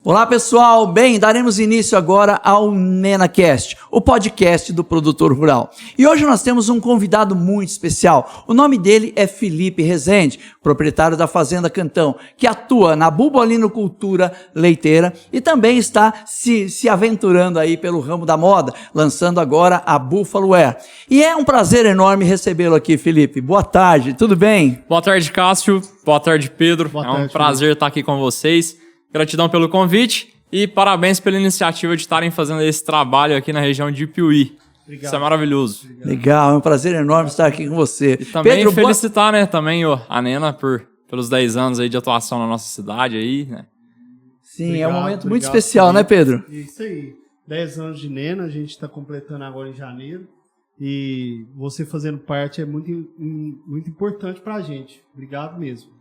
Olá pessoal, bem, daremos início agora ao NenaCast, o podcast do produtor rural. E hoje nós temos um convidado muito especial. O nome dele é Felipe Rezende, proprietário da Fazenda Cantão, que atua na bubolinocultura leiteira e também está se aventurando aí pelo ramo da moda, lançando agora a Buffalo Wear. E é um prazer enorme recebê-lo aqui, Felipe. Boa tarde, tudo bem? Boa tarde, Cássio. Boa tarde, Pedro. É um prazer estar aqui com vocês. Gratidão pelo convite e parabéns pela iniciativa de estarem fazendo esse trabalho aqui na região de Piuí. Obrigado. Isso é maravilhoso. Obrigado. Legal, é um prazer enorme estar aqui com você. E também Pedro, felicitar, né, também a Nena pelos 10 anos aí de atuação na nossa cidade aí, né? Sim, obrigado, é um momento muito especial, né, Pedro? Isso aí. 10 anos de Nena, a gente está completando agora em janeiro. E você fazendo parte é muito importante para a gente. Obrigado mesmo.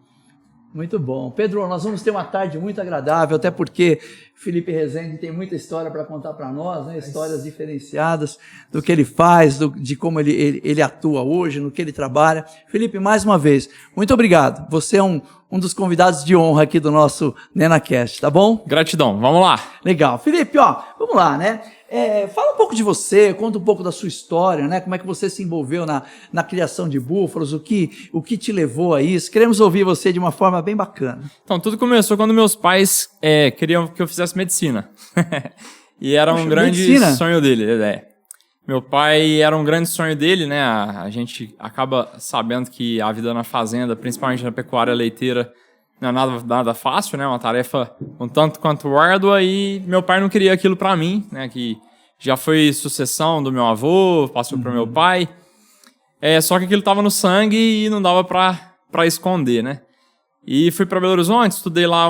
Muito bom. Pedro, nós vamos ter uma tarde muito agradável, até porque Felipe Rezende tem muita história para contar para nós, né? Histórias diferenciadas do que ele faz, de como ele atua hoje, no que ele trabalha. Felipe, mais uma vez, muito obrigado. Você é um dos convidados de honra aqui do nosso NenaCast, tá bom? Gratidão, vamos lá. Legal. Felipe, vamos lá, né? Fala um pouco de você, conta um pouco da sua história, né? Como é que você se envolveu na criação de búfalos, o que te levou a isso. Queremos ouvir você de uma forma bem bacana. Então, tudo começou quando meus pais queriam que eu fizesse medicina. E era um grande sonho dele. Meu pai era um grande sonho dele, né? A gente acaba sabendo que a vida na fazenda, principalmente na pecuária leiteira, não é nada fácil, né? Uma tarefa um tanto quanto árdua, e meu pai não queria aquilo para mim, né? Que já foi sucessão do meu avô, passou para meu pai. Só que aquilo estava no sangue e não dava para esconder, né? E fui para Belo Horizonte, estudei lá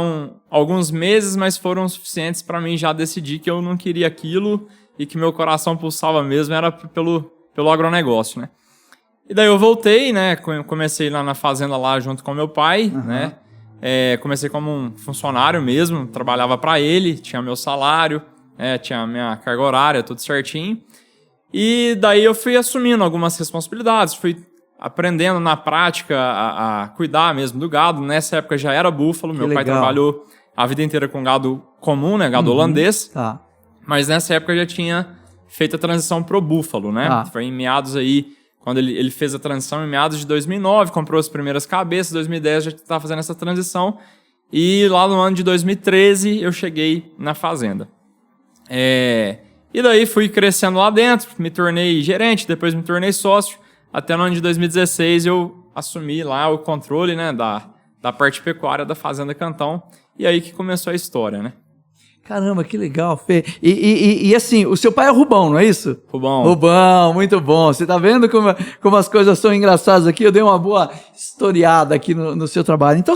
alguns meses, mas foram suficientes para mim já decidir que eu não queria aquilo e que meu coração pulsava mesmo era pelo agronegócio, né? E daí eu voltei, né? Comecei lá na fazenda lá junto com meu pai, né? Comecei como um funcionário mesmo, trabalhava para ele, tinha meu salário, tinha minha carga horária, tudo certinho. E daí eu fui assumindo algumas responsabilidades, fui aprendendo na prática a cuidar mesmo do gado. Nessa época já era búfalo, meu pai trabalhou a vida inteira com gado comum, né, gado holandês. Tá. Mas nessa época já tinha feito a transição pro búfalo, né? Foi em meados aí, quando ele fez a transição em meados de 2009, comprou as primeiras cabeças, 2010 já estava fazendo essa transição, e lá no ano de 2013 eu cheguei na fazenda. E daí fui crescendo lá dentro, me tornei gerente, depois me tornei sócio, até no ano de 2016 eu assumi lá o controle, né, da parte pecuária da Fazenda Cantão, e aí que começou a história, né? Caramba, que legal, Fê. E assim, o seu pai é Rubão, não é isso? Rubão. Rubão, muito bom. Você tá vendo como as coisas são engraçadas aqui? Eu dei uma boa historiada aqui no seu trabalho. Então,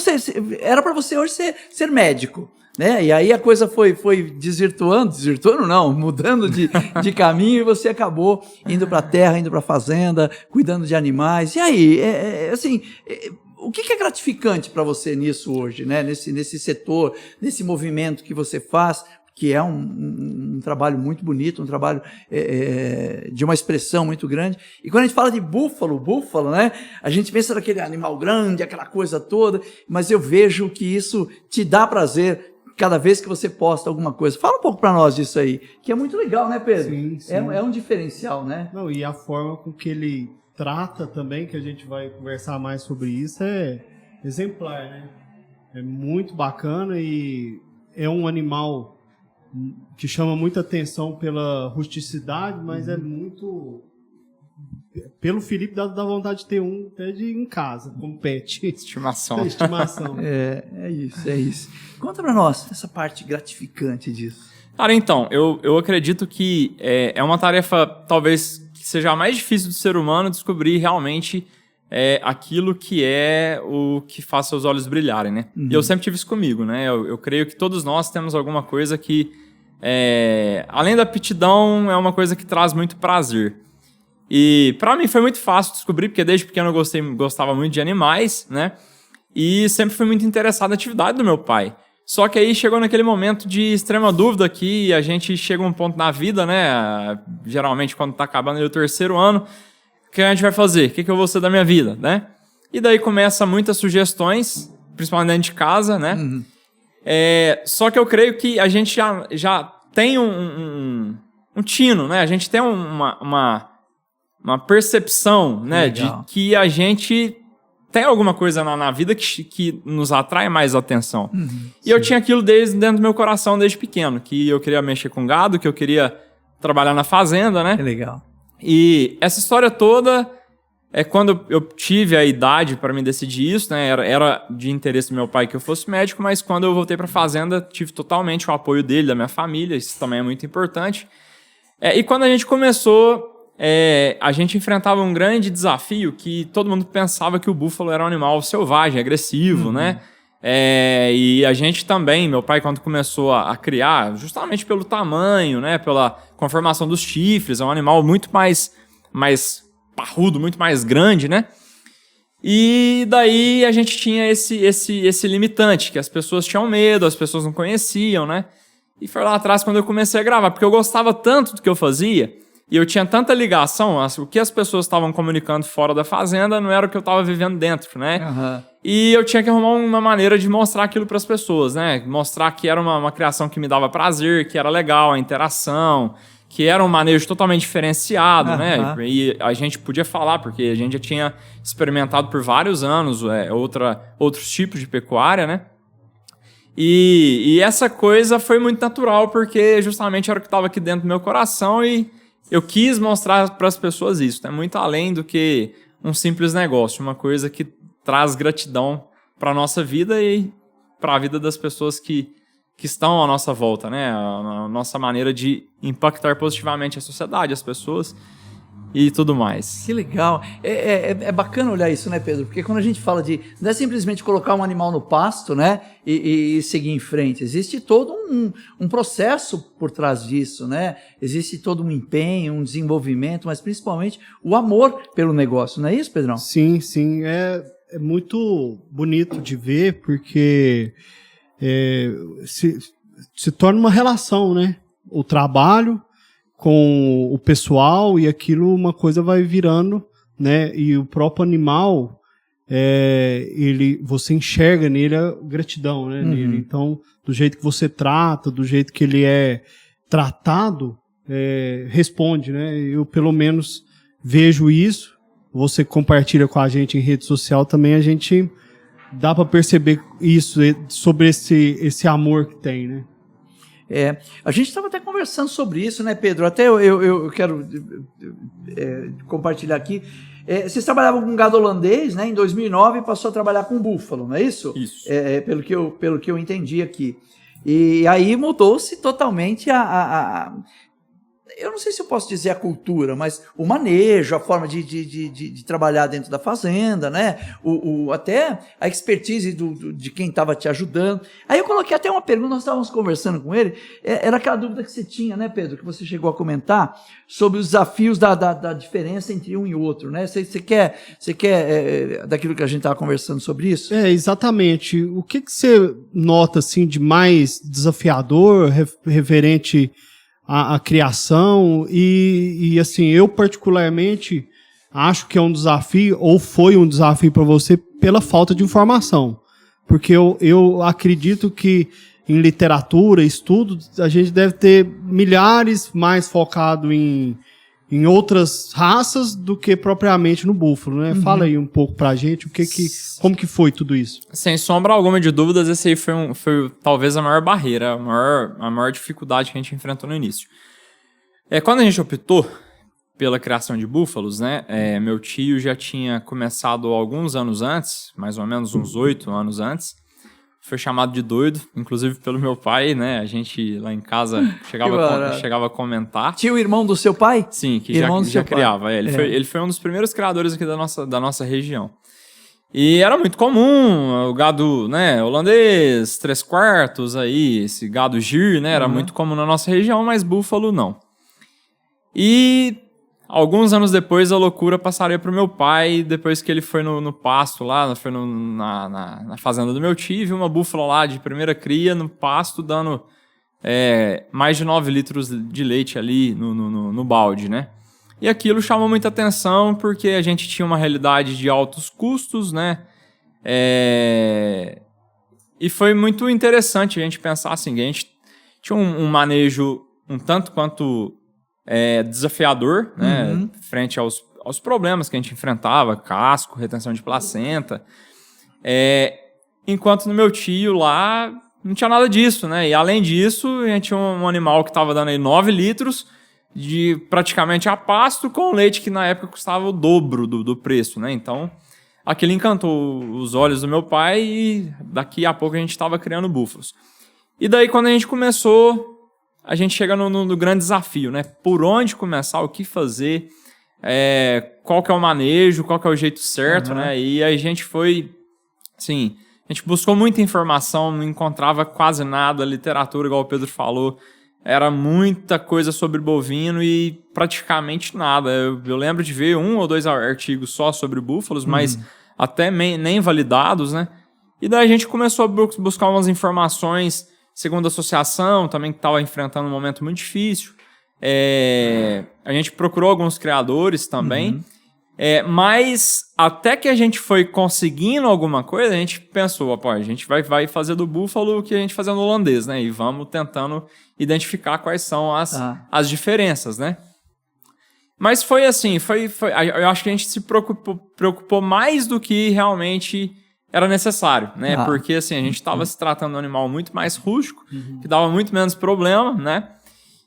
era para você hoje ser médico, né? E aí a coisa foi desvirtuando não, mudando de caminho, e você acabou indo para a terra, indo para a fazenda, cuidando de animais. E aí, o que é gratificante para você nisso hoje, né? Nesse setor, nesse movimento que você faz, que é um trabalho muito bonito, um trabalho de uma expressão muito grande. E quando a gente fala de búfalo, né? A gente pensa naquele animal grande, aquela coisa toda, mas eu vejo que isso te dá prazer cada vez que você posta alguma coisa. Fala um pouco para nós disso aí, que é muito legal, né, Pedro? Sim. É um diferencial, né? Não, e a forma com que ele trata também, que a gente vai conversar mais sobre isso, é exemplar, né? É muito bacana e é um animal que chama muita atenção pela rusticidade, mas é muito... Pelo Felipe dá vontade de ter um até em casa, como pet. Estimação. Estimação. É isso. Conta pra nós essa parte gratificante disso. Cara, então, eu acredito que é uma tarefa, talvez, que seja a mais difícil do ser humano descobrir realmente aquilo que é o que faz seus olhos brilharem, né? E eu sempre tive isso comigo, né? Eu creio que todos nós temos alguma coisa que, além da aptidão, é uma coisa que traz muito prazer. E para mim foi muito fácil descobrir, porque desde pequeno eu gostava muito de animais, né? E sempre fui muito interessado na atividade do meu pai. Só que aí chegou naquele momento de extrema dúvida que a gente chega a um ponto na vida, né? Geralmente quando tá acabando o terceiro ano, o que a gente vai fazer? O que eu vou ser da minha vida, né? E daí começa muitas sugestões, principalmente dentro de casa, né? Só que eu creio que a gente já tem um tino, né? A gente tem uma percepção, né? De que a gente tem alguma coisa na vida que nos atrai mais atenção. E eu tinha aquilo dentro do meu coração desde pequeno, que eu queria mexer com gado, que eu queria trabalhar na fazenda, né? Que legal. E essa história toda quando eu tive a idade para me decidir isso, né? Era de interesse do meu pai que eu fosse médico, mas quando eu voltei para a fazenda, tive totalmente o apoio dele, da minha família, isso também é muito importante. E quando a gente começou, a gente enfrentava um grande desafio que todo mundo pensava que o búfalo era um animal selvagem, agressivo, né? E a gente também, meu pai, quando começou a criar, justamente pelo tamanho, né? Pela conformação dos chifres, é um animal muito mais parrudo, muito mais grande, né? E daí a gente tinha esse limitante, que as pessoas tinham medo, as pessoas não conheciam, né? E foi lá atrás quando eu comecei a gravar, porque eu gostava tanto do que eu fazia, e eu tinha tanta ligação, o que as pessoas estavam comunicando fora da fazenda não era o que eu estava vivendo dentro, né? E eu tinha que arrumar uma maneira de mostrar aquilo para as pessoas, né? Mostrar que era uma criação que me dava prazer, que era legal, a interação, que era um manejo totalmente diferenciado, né? E a gente podia falar, porque a gente já tinha experimentado por vários anos outros tipos de pecuária, né? E essa coisa foi muito natural, porque justamente era o que estava aqui dentro do meu coração e eu quis mostrar para as pessoas isso, né? Muito além do que um simples negócio, uma coisa que traz gratidão para a nossa vida e para a vida das pessoas que estão à nossa volta, né? A nossa maneira de impactar positivamente a sociedade, as pessoas e tudo mais. Que legal. É bacana olhar isso, né, Pedro? Porque quando a gente fala não é simplesmente colocar um animal no pasto, né, e seguir em frente. Existe todo um processo por trás disso, né? Existe todo um empenho, um desenvolvimento, mas principalmente o amor pelo negócio, não é isso, Pedrão? Sim, sim. É muito bonito de ver, porque se torna uma relação, né? O trabalho com o pessoal e aquilo, uma coisa vai virando, né? E o próprio animal, você enxerga nele a gratidão, né? Nele. Então, do jeito que você trata, do jeito que ele é tratado, responde, né? Eu, pelo menos, vejo isso. Você compartilha com a gente em rede social também, a gente dá para perceber isso sobre esse amor que tem, né? A gente estava até conversando sobre isso, né, Pedro? Até eu quero compartilhar aqui. Vocês trabalhavam com gado holandês, né? Em 2009 passou a trabalhar com búfalo, não é isso? Isso. Pelo que eu entendi aqui. E aí mudou-se totalmente eu não sei se eu posso dizer a cultura, mas o manejo, a forma de trabalhar dentro da fazenda, né? Até a expertise de quem estava te ajudando. Aí eu coloquei até uma pergunta, nós estávamos conversando com ele, era aquela dúvida que você tinha, né, Pedro, que você chegou a comentar, sobre os desafios da diferença entre um e outro, né? Você quer daquilo que a gente estava conversando sobre isso? Exatamente. O que você nota, assim, de mais desafiador, referente a criação e assim, eu particularmente acho que é um desafio, ou foi um desafio para você, pela falta de informação, porque eu acredito que em literatura, estudo, a gente deve ter milhares mais focado em outras raças do que propriamente no búfalo, né? Fala aí um pouco pra gente como que foi tudo isso. Sem sombra alguma de dúvidas, esse aí foi talvez a maior barreira, a maior dificuldade que a gente enfrentou no início. Quando a gente optou pela criação de búfalos, né? Meu tio já tinha começado alguns anos antes, mais ou menos uns 8 anos antes. Foi chamado de doido, inclusive pelo meu pai, né? A gente lá em casa chegava a comentar. Tinha o irmão do seu pai? Sim, que já criava. Ele foi um dos primeiros criadores aqui da nossa região. E era muito comum o gado, né, holandês, 3/4 aí, esse gado gir, né? Era muito comum na nossa região, mas búfalo não. E alguns anos depois, a loucura passaria para o meu pai, depois que ele foi no pasto lá, foi na fazenda do meu tio, e viu uma búfala lá de primeira cria no pasto, dando mais de 9 litros de leite ali no balde, né? E aquilo chamou muita atenção, porque a gente tinha uma realidade de altos custos, né? E foi muito interessante a gente pensar assim, a gente tinha um manejo um tanto quanto desafiador, né, frente aos problemas que a gente enfrentava, casco, retenção de placenta, enquanto no meu tio lá não tinha nada disso, né, e além disso a gente tinha um animal que estava dando aí 9 litros de praticamente a pasto com leite que na época custava o dobro do preço, né, então aquilo encantou os olhos do meu pai e daqui a pouco a gente estava criando búfalos. E daí quando a gente começou, a gente chega no grande desafio, né? Por onde começar, o que fazer, qual que é o manejo, qual que é o jeito certo, né? E a gente foi, assim, a gente buscou muita informação, não encontrava quase nada, literatura, igual o Pedro falou, era muita coisa sobre bovino e praticamente nada. Eu lembro de ver 1 ou 2 artigos só sobre búfalos, mas até nem validados, né? E daí a gente começou a buscar umas informações segundo a associação, também que estava enfrentando um momento muito difícil. A gente procurou alguns criadores também, mas até que a gente foi conseguindo alguma coisa, a gente pensou, a gente vai fazer do búfalo o que a gente fazia no holandês, né? E vamos tentando identificar quais são as diferenças, né? Mas foi assim, eu acho que a gente se preocupou mais do que realmente era necessário, né? Porque assim, a gente estava se tratando de um animal muito mais rústico, que dava muito menos problema, né?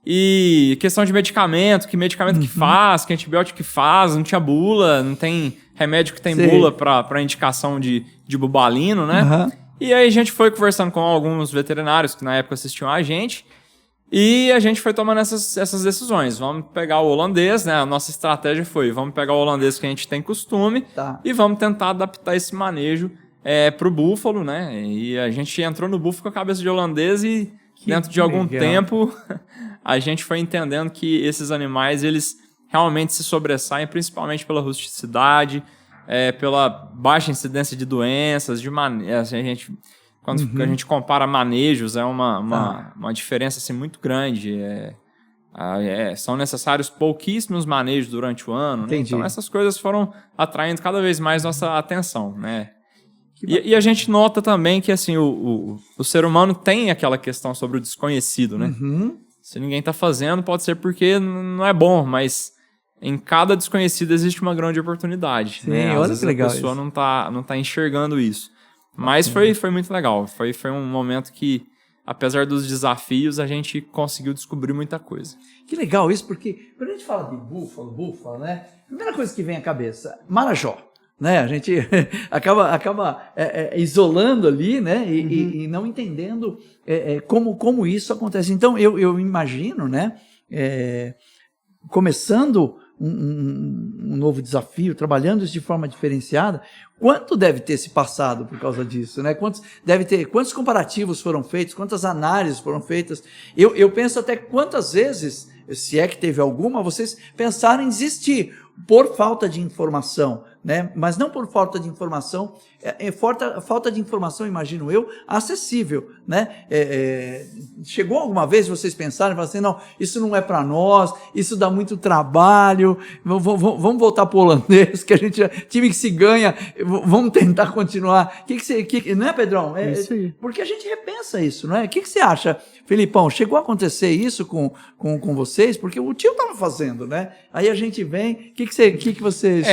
E questão de medicamento que faz, que antibiótico que faz, não tinha bula, não tem remédio que tem bula para indicação de bubalino, né? E aí a gente foi conversando com alguns veterinários que na época assistiam a gente, e a gente foi tomando essas decisões. Vamos pegar o holandês, né? A nossa estratégia foi, vamos pegar o holandês que a gente tem costume e vamos tentar adaptar esse manejo pro búfalo, né? E a gente entrou no búfalo com a cabeça de holandês e dentro de algum tempo a gente foi entendendo que esses animais, eles realmente se sobressaem, principalmente pela rusticidade, pela baixa incidência de doenças, assim, quando a gente compara manejos, é uma diferença assim, muito grande. São necessários pouquíssimos manejos durante o ano, né? Então essas coisas foram atraindo cada vez mais nossa atenção, né? E a gente nota também que assim, o ser humano tem aquela questão sobre o desconhecido, né? Se ninguém está fazendo, pode ser porque não é bom, mas em cada desconhecido existe uma grande oportunidade. Sim, né? Às vezes a pessoa não tá enxergando isso. Mas foi muito legal. Foi um momento que, apesar dos desafios, a gente conseguiu descobrir muita coisa. Que legal isso, porque quando a gente fala de búfalo, né? A primeira coisa que vem à cabeça, Marajó. Né? A gente acaba isolando ali, né? E não entendendo como isso acontece. Então, eu imagino, né? Começando um novo desafio, trabalhando isso de forma diferenciada, quanto deve ter se passado por causa disso, né? Quantos comparativos foram feitos, quantas análises foram feitas? Eu penso até quantas vezes, se é que teve alguma, vocês pensaram em desistir por falta de informação, né? Mas não por falta de informação, falta de informação, imagino eu, acessível, né? Chegou alguma vez vocês pensaram e falaram assim, não, isso não é para nós, isso dá muito trabalho, vamos voltar para o holandês, que a gente time que se ganha, vamos tentar continuar. Não é, Pedrão? Isso aí. Porque a gente repensa isso, não é? O que você acha, Felipão? Chegou a acontecer isso com vocês? Porque o tio estava fazendo, né? Aí a gente vem, o que vocês...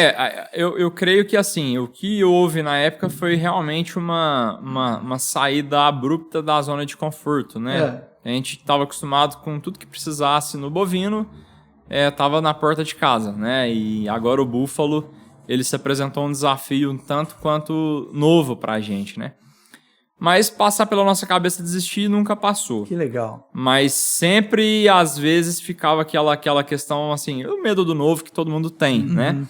Eu creio que assim, o que houve na época foi realmente uma saída abrupta da zona de conforto, né? A gente estava acostumado com tudo que precisasse no bovino, estava na porta de casa, né? E agora o búfalo, ele se apresentou um desafio um tanto quanto novo pra gente, né? Mas passar pela nossa cabeça desistir nunca passou. Que legal. Mas sempre, às vezes, ficava aquela questão, assim, o medo do novo que todo mundo tem, né?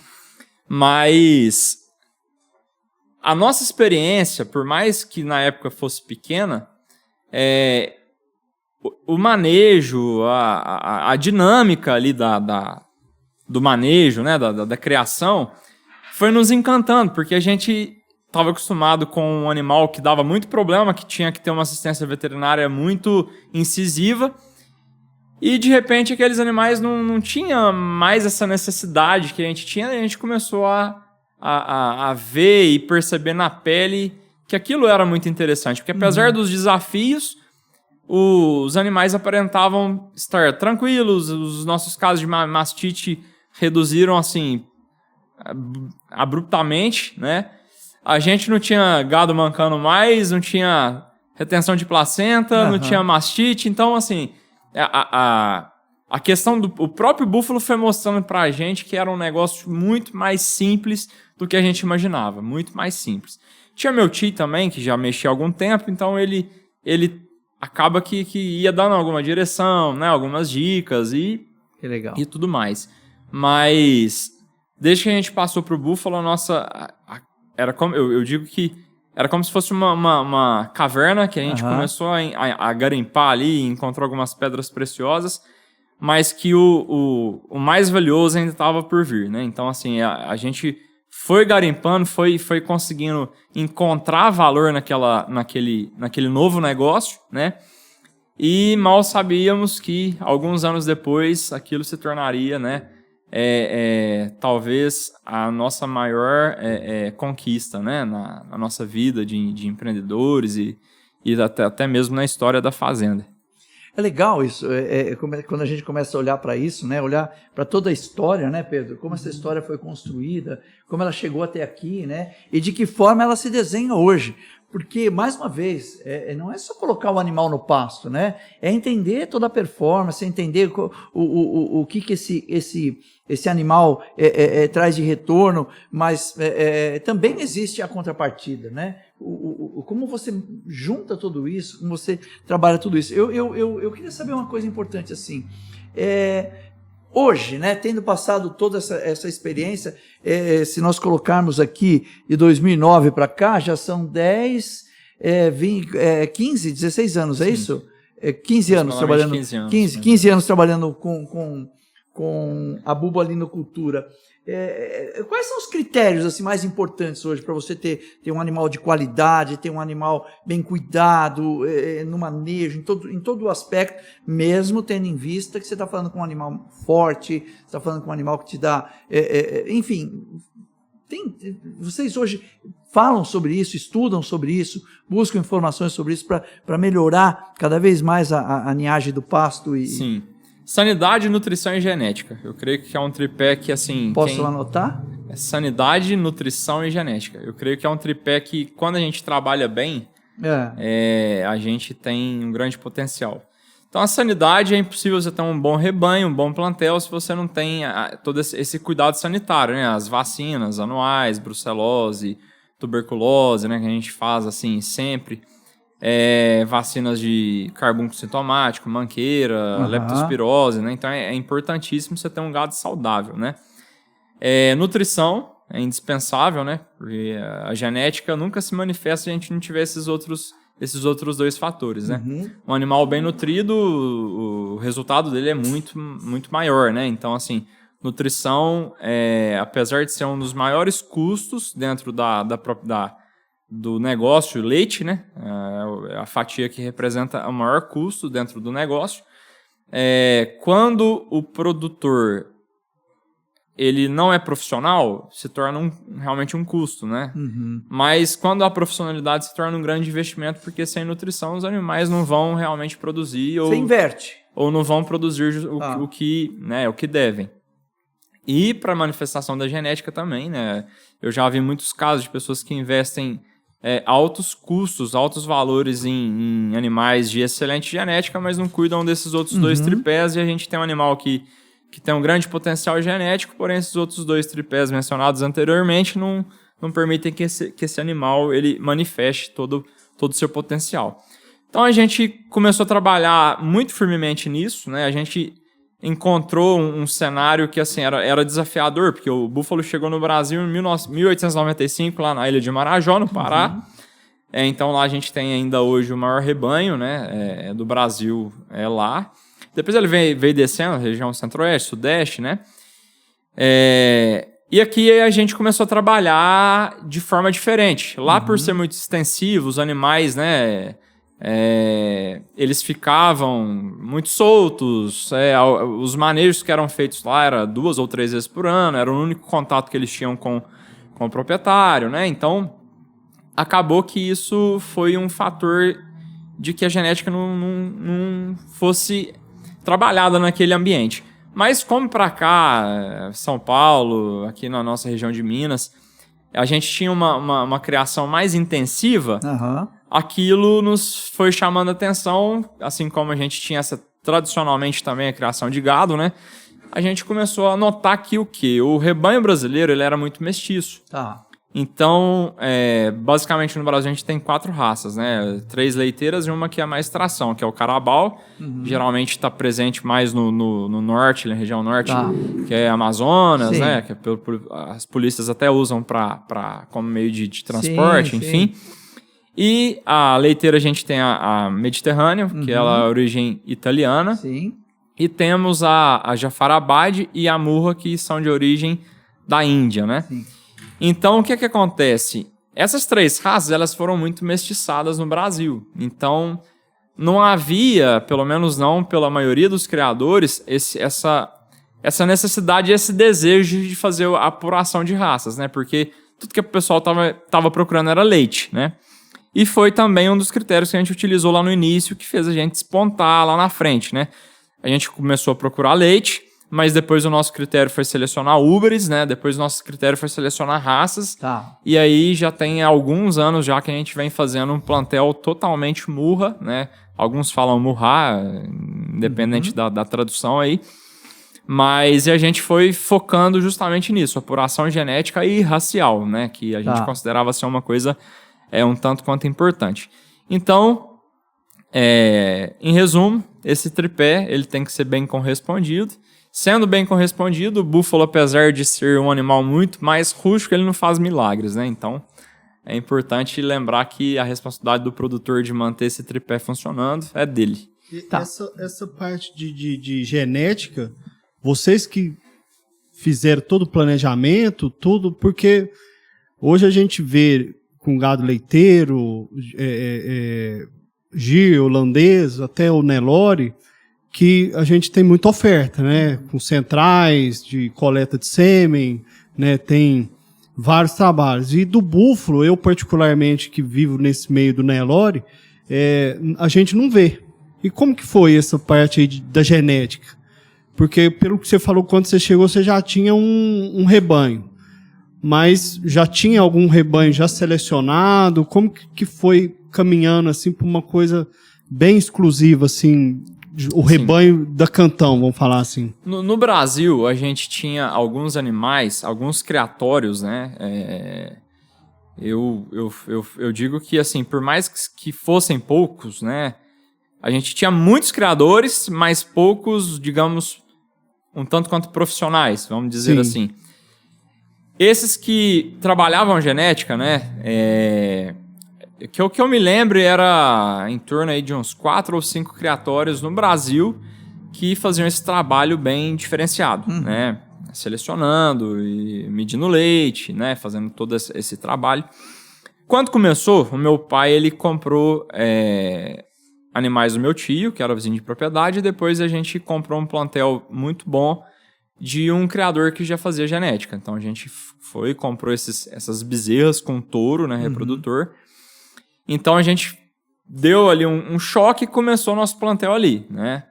Mas a nossa experiência, por mais que na época fosse pequena, o manejo, a dinâmica ali do manejo, né, da criação, foi nos encantando, porque a gente estava acostumado com um animal que dava muito problema, que tinha que ter uma assistência veterinária muito incisiva, e de repente aqueles animais não tinham mais essa necessidade que a gente tinha, e a gente começou a ver e perceber na pele que aquilo era muito interessante, porque apesar dos desafios, os animais aparentavam estar tranquilos, os nossos casos de mastite reduziram assim abruptamente, né? A gente não tinha gado mancando mais, não tinha retenção de placenta, não tinha mastite, então assim, a questão o próprio búfalo foi mostrando pra gente que era um negócio muito mais simples do que a gente imaginava, muito mais simples. Tinha meu tio também, que já mexia há algum tempo, então ele acaba que ia dando alguma direção, né, algumas dicas e tudo mais. Mas desde que a gente passou pro búfalo, era como eu digo que era como se fosse uma caverna que a gente começou a garimpar ali, encontrou algumas pedras preciosas, mas que o mais valioso ainda estava por vir, né? Então, assim, a gente foi garimpando, foi conseguindo encontrar valor naquele novo negócio, né? E mal sabíamos que, alguns anos depois, aquilo se tornaria, né? Talvez a nossa maior conquista, né? Na nossa vida de empreendedores e até mesmo na história da fazenda. É legal isso, quando a gente começa a olhar para isso, né? Olhar para toda a história, né, Pedro? Como essa história foi construída, como ela chegou até aqui, né? E de que forma ela se desenha hoje. Porque, mais uma vez, não é só colocar o animal no pasto, né? É entender toda a performance, entender o que esse animal traz de retorno, mas também existe a contrapartida, né? Como você junta tudo isso, como você trabalha tudo isso. Eu queria saber uma coisa importante, assim. Hoje, né, tendo passado toda essa experiência, se nós colocarmos aqui de 2009 para cá, já são 10, 15, 16 anos, é isso? 15 anos trabalhando. 15 anos trabalhando com a bulbovinocultura. Quais são os critérios assim, mais importantes hoje para você ter um animal de qualidade, ter um animal bem cuidado, no manejo, em todo o aspecto, mesmo tendo em vista que você está falando com um animal forte, você está falando com um animal que te dá... enfim, vocês hoje falam sobre isso, estudam sobre isso, buscam informações sobre isso para melhorar cada vez mais a linhagem do pasto? Sim. Sanidade, nutrição e genética. Eu creio que é um tripé que, assim... Posso anotar? Sanidade, nutrição e genética. Eu creio que é um tripé que, quando a gente trabalha bem, a gente tem um grande potencial. Então, a sanidade, é impossível você ter um bom rebanho, um bom plantel, se você não tem todo esse cuidado sanitário, né? As vacinas anuais, brucelose, tuberculose, né? Que a gente faz, assim, sempre... vacinas de carbúnquico sintomático, manqueira, leptospirose, né? Então é importantíssimo você ter um gado saudável, né? Nutrição é indispensável, né? Porque a genética nunca se manifesta se a gente não tiver esses outros dois fatores, né? Um animal bem nutrido, o resultado dele é muito, muito maior, né? Então, assim, nutrição, apesar de ser um dos maiores custos dentro do negócio, leite, né? A fatia que representa o maior custo dentro do negócio. Quando o produtor ele não é profissional, se torna realmente um custo, né? Mas quando a profissionalidade se torna um grande investimento, porque sem nutrição os animais não vão realmente produzir. Você inverte. Ou não vão produzir o que devem. E para a manifestação da genética também, né? Eu já vi muitos casos de pessoas que investem altos custos, altos valores em animais de excelente genética, mas não cuidam desses outros dois tripés, e a gente tem um animal que tem um grande potencial genético, porém esses outros dois tripés mencionados anteriormente não permitem que esse animal ele manifeste todo o seu potencial. Então a gente começou a trabalhar muito firmemente nisso, né? A gente encontrou um cenário que assim, era desafiador, porque o búfalo chegou no Brasil em 1895, lá na ilha de Marajó, no Pará. Então lá a gente tem ainda hoje o maior rebanho, né, do Brasil lá. Depois ele veio descendo, região centro-oeste, sudeste, né? E aqui a gente começou a trabalhar de forma diferente. Lá, por ser muito extensivo, os animais, né... eles ficavam muito soltos, os manejos que eram feitos lá era 2 ou 3 vezes por ano, era o único contato que eles tinham com o proprietário, né? Então acabou que isso foi um fator de que a genética não fosse trabalhada naquele ambiente. Mas como para cá, São Paulo, aqui na nossa região de Minas, a gente tinha uma criação mais intensiva, aquilo nos foi chamando a atenção, assim como a gente tinha tradicionalmente também a criação de gado, né? A gente começou a notar que o quê? O rebanho brasileiro ele era muito mestiço. Então, basicamente no Brasil a gente tem 4 raças, né? 3 leiteiras e uma que é mais tração, que é o carabao. Geralmente está presente mais no norte, na região norte, que é Amazonas, né? Que as polícias até usam como meio de transporte, enfim. E a leiteira a gente tem a Mediterrâneo, que ela é a origem italiana. E temos a Jafarabad e a Murra, que são de origem da Índia, né? Então, o que acontece? Essas 3 raças, elas foram muito mestiçadas no Brasil. Então, não havia, pelo menos não pela maioria dos criadores, essa necessidade e esse desejo de fazer a apuração de raças, né? Porque tudo que o pessoal tava procurando era leite, né? E foi também um dos critérios que a gente utilizou lá no início, que fez a gente despontar lá na frente, né? A gente começou a procurar leite, mas depois o nosso critério foi selecionar úberes, né? Depois o nosso critério foi selecionar raças. E aí já tem alguns anos já que a gente vem fazendo um plantel totalmente Murra, né? Alguns falam Murra, independente da tradução aí. Mas a gente foi focando justamente nisso, apuração genética e racial, né? Que a gente considerava ser uma coisa um tanto quanto importante. Então, em resumo, esse tripé ele tem que ser bem correspondido. Sendo bem correspondido, o búfalo, apesar de ser um animal muito mais rústico, ele não faz milagres, né? Então, é importante lembrar que a responsabilidade do produtor de manter esse tripé funcionando é dele. Essa parte de genética, vocês que fizeram todo o planejamento, tudo, porque hoje a gente vê com gado leiteiro, gir, holandês, até o Nelore, que a gente tem muita oferta, né? Com centrais de coleta de sêmen, né? Tem vários trabalhos. E do búfalo, eu particularmente, que vivo nesse meio do Nelore, a gente não vê. E como que foi essa parte aí da genética? Porque, pelo que você falou, quando você chegou, você já tinha um rebanho. Mas já tinha algum rebanho já selecionado? Como que foi caminhando assim para uma coisa bem exclusiva, assim, o rebanho da Cantão, vamos falar assim? No Brasil, a gente tinha alguns animais, alguns criatórios, né? Eu digo que, assim, por mais que fossem poucos, né? A gente tinha muitos criadores, mas poucos, digamos, um tanto quanto profissionais, vamos dizer assim. Esses que trabalhavam genética, né? O que eu me lembro era em torno aí de uns 4 ou 5 criatórios no Brasil que faziam esse trabalho bem diferenciado, né? Selecionando e medindo leite, né? Fazendo todo esse trabalho. Quando começou, o meu pai ele comprou animais do meu tio, que era vizinho de propriedade, e depois a gente comprou um plantel muito bom de um criador que já fazia genética. Então a gente foi e comprou essas bezerras com touro, né? Reprodutor. Então a gente deu ali um choque e começou o nosso plantel ali, né?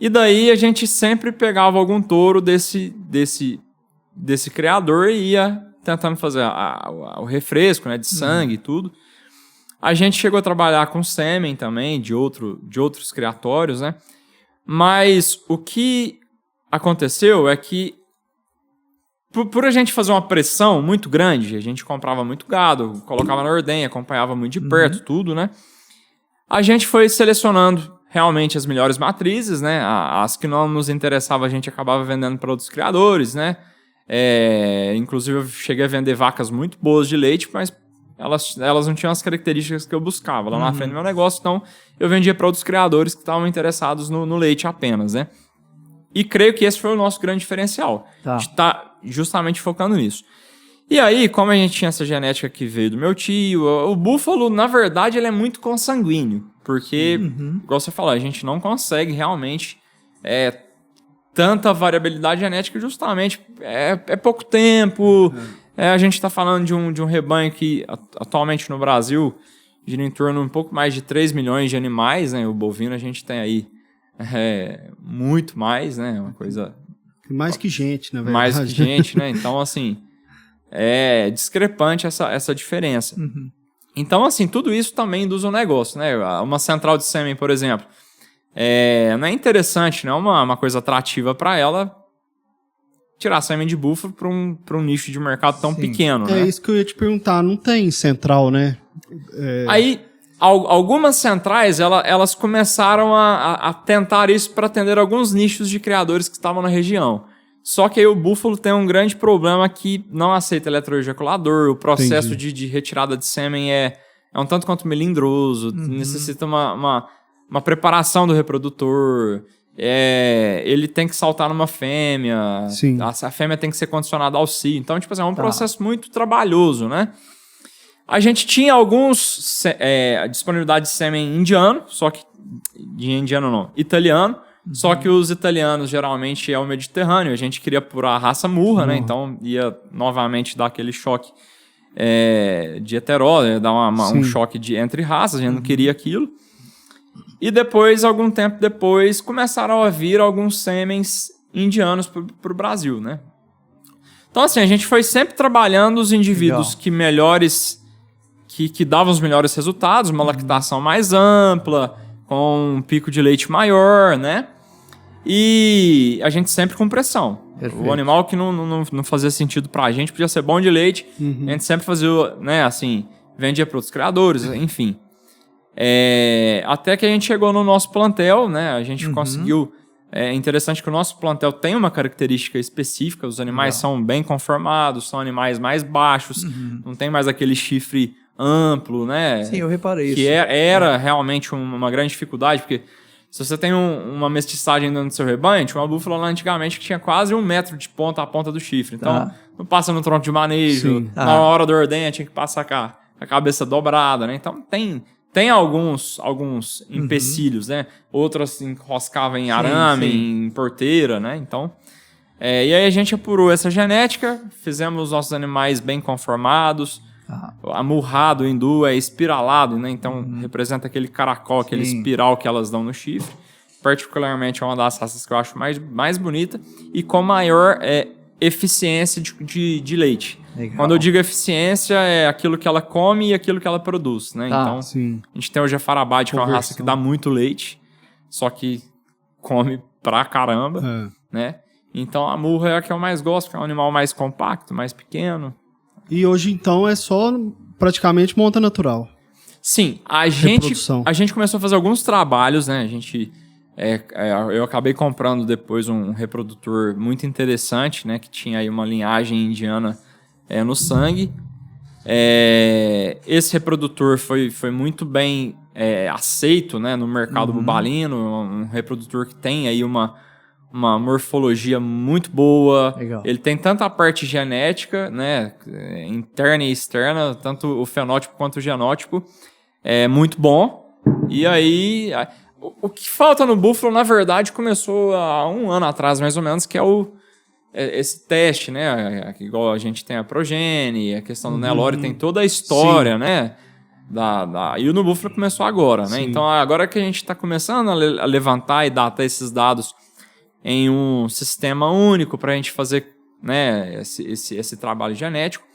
E daí a gente sempre pegava algum touro desse criador e ia tentando fazer o refresco, né, de sangue e tudo. A gente chegou a trabalhar com sêmen também, de outros criatórios, né? Mas o que aconteceu é que por a gente fazer uma pressão muito grande, a gente comprava muito gado, colocava na ordenha, acompanhava muito de perto, tudo, né? A gente foi selecionando realmente as melhores matrizes, né? As que não nos interessavam, a gente acabava vendendo para outros criadores, né? Inclusive, eu cheguei a vender vacas muito boas de leite, mas elas não tinham as características que eu buscava lá na frente do meu negócio, então eu vendia para outros criadores que estavam interessados no leite apenas, né? E creio que esse foi o nosso grande diferencial. A gente tá justamente focando nisso. E aí, como a gente tinha essa genética que veio do meu tio, o búfalo, na verdade, ele é muito consanguíneo. Porque, igual você falou, a gente não consegue realmente tanta variabilidade genética justamente. É pouco tempo, A gente está falando de um rebanho que atualmente no Brasil gira em torno de um pouco mais de 3 milhões de animais, né? O bovino a gente tem aí muito mais, né? Uma coisa... Mais que gente, na verdade. Mais que gente, né? Então, assim, é discrepante essa diferença. Uhum. Então, assim, tudo isso também induz um negócio, né? Uma central de sêmen, por exemplo, não é interessante, não é uma coisa atrativa para ela tirar sêmen de búfalo para um nicho de mercado tão pequeno, né? É isso que eu ia te perguntar, não tem central, né? Aí, algumas centrais, elas começaram a tentar isso para atender alguns nichos de criadores que estavam na região. Só que aí o búfalo tem um grande problema que não aceita eletroejaculador, o processo de retirada de sêmen é um tanto quanto melindroso, necessita uma preparação do reprodutor, ele tem que saltar numa fêmea, a fêmea tem que ser condicionada ao cio. Então, tipo assim, é um processo muito trabalhoso, né? A gente tinha disponibilidade de sêmen indiano, só que italiano. Só que os italianos geralmente é o Mediterrâneo, a gente queria apurar a raça murra, né? Então ia novamente dar aquele choque de heteró, dar um choque entre raças, a gente não queria aquilo. E depois, algum tempo depois, começaram a vir alguns sêmens indianos para o Brasil, né? Então, assim, a gente foi sempre trabalhando os indivíduos que davam os melhores resultados, uma lactação mais ampla, com um pico de leite maior, né? E a gente sempre com pressão. Perfeito. O animal que não fazia sentido pra gente, podia ser bom de leite, a gente sempre fazia, né, assim, vendia para outros criadores, enfim. Até que a gente chegou no nosso plantel, né? A gente conseguiu... É interessante que o nosso plantel tem uma característica específica, os animais são bem conformados, são animais mais baixos, não tem mais aquele chifre amplo, né? Sim, eu reparei isso. Que era realmente uma grande dificuldade, porque se você tem uma mestiçagem dentro do seu rebanho, tinha uma búfala lá antigamente que tinha quase 1 metro de ponta a ponta do chifre. Então, não passa no tronco de manejo, na hora da ordenha tinha que passar com a cabeça dobrada, né? Então, tem alguns empecilhos, né? Outras enroscavam em arame, em porteira, né? Então, e aí a gente apurou essa genética, fizemos os nossos animais bem conformados. Amurrado, hindu é espiralado, né? Então representa aquele caracol, aquele espiral que elas dão no chifre. Particularmente é uma das raças que eu acho mais bonita e com maior eficiência de leite. Legal. Quando eu digo eficiência, é aquilo que ela come e aquilo que ela produz, né? Então, a gente tem o Jafarabad, que é uma raça que dá muito leite, só que come pra caramba, né? Então, a murra é a que eu mais gosto, que é um animal mais compacto, mais pequeno. E hoje, então, é só praticamente monta natural. Sim, a gente começou a fazer alguns trabalhos, né? A gente... eu acabei comprando depois um reprodutor muito interessante, né? Que tinha aí uma linhagem indiana no sangue. Esse reprodutor foi muito bem aceito, né, no mercado bubalino. Um reprodutor que tem aí uma morfologia muito boa. Legal. Ele tem tanto a parte genética, né, interna e externa, tanto o fenótipo quanto o genótipo. É muito bom. E aí... O que falta no búfalo, na verdade, começou há 1 ano atrás, mais ou menos, que é esse teste, né? Igual a gente tem a progene, a questão do Nelore, tem toda a história, né? E o no búfalo começou agora, né? Então, agora que a gente está começando a levantar e datar esses dados em um sistema único para a gente fazer, né, esse trabalho genético.